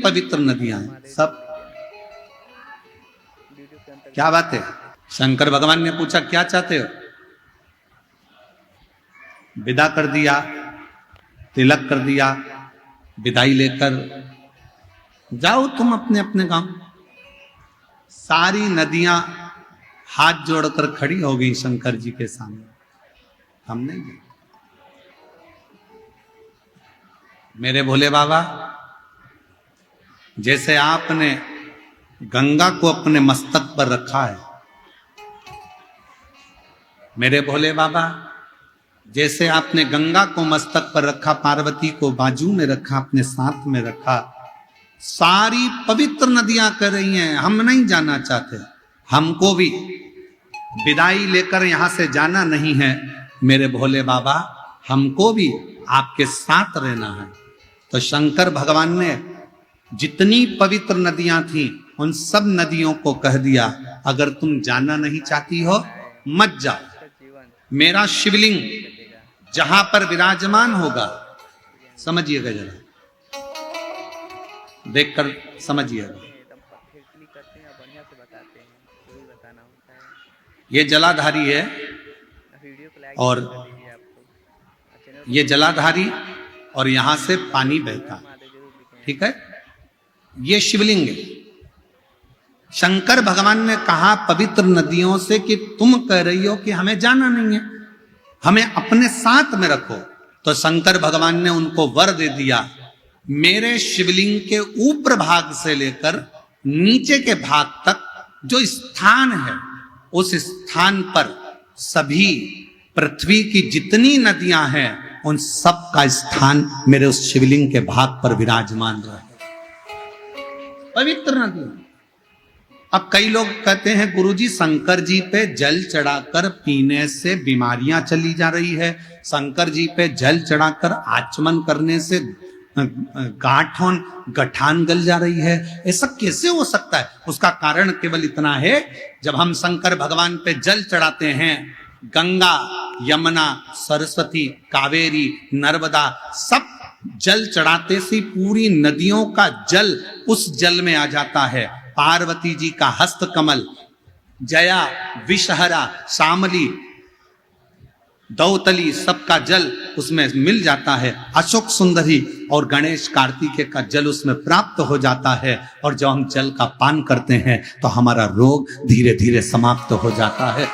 पवित्र नदियां हैं सब। क्या बात है? शंकर भगवान ने पूछा क्या चाहते हो? विदा कर दिया, तिलक कर दिया, विदाई लेकर जाओ तुम अपने अपने गांव। सारी नदियां हाथ जोड़कर खड़ी हो गई शंकर जी के सामने। हम नहीं गए। मेरे भोले बाबा, जैसे आपने गंगा को अपने मस्तक पर रखा है, मेरे भोले बाबा जैसे आपने गंगा को मस्तक पर रखा, पार्वती को बाजू में रखा, अपने साथ में रखा, सारी पवित्र नदियां कर रही हैं हम नहीं जाना चाहते, हमको भी विदाई लेकर यहां से जाना नहीं है मेरे भोले बाबा, हमको भी आपके साथ रहना है। तो शंकर भगवान ने जितनी पवित्र नदियां थी उन सब नदियों को कह दिया अगर तुम जाना नहीं चाहती हो मत जाओ। मेरा शिवलिंग जहां पर विराजमान होगा, समझिएगा जरा, देखकर समझिएगा, ये जलाधारी है और ये जलाधारी और यहां से पानी बहता, ठीक है, ये शिवलिंग है। शंकर भगवान ने कहा पवित्र नदियों से कि तुम कह रही हो कि हमें जाना नहीं है, हमें अपने साथ में रखो। तो शंकर भगवान ने उनको वर दे दिया, मेरे शिवलिंग के ऊपर भाग से लेकर नीचे के भाग तक जो स्थान है उस स्थान पर सभी पृथ्वी की जितनी नदियां हैं उन सब का स्थान मेरे उस शिवलिंग के भाग पर विराजमान रहे। पवित्र नदियां। अब कई लोग कहते हैं गुरुजी शंकर जी पे जल चढ़ाकर पीने से बीमारियां चली जा रही है, शंकर जी पे जल चढ़ाकर आचमन करने से गठान गल जा रही है, ऐसा कैसे हो सकता है? उसका कारण केवल इतना है, जब हम शंकर भगवान पे जल चढ़ाते हैं, गंगा, यमुना, सरस्वती, कावेरी, नर्मदा, सब जल चढ़ाते से पूरी नदियों का जल उस जल में आ जाता है। पार्वती जी का हस्त कमल, जया, विषहरा, शामली, दौतली, सबका जल उसमें मिल जाता है। अशोक सुंदरी और गणेश कार्तिकेय का जल उसमें प्राप्त हो जाता है और जब हम जल का पान करते हैं तो हमारा रोग धीरे धीरे समाप्त हो जाता है।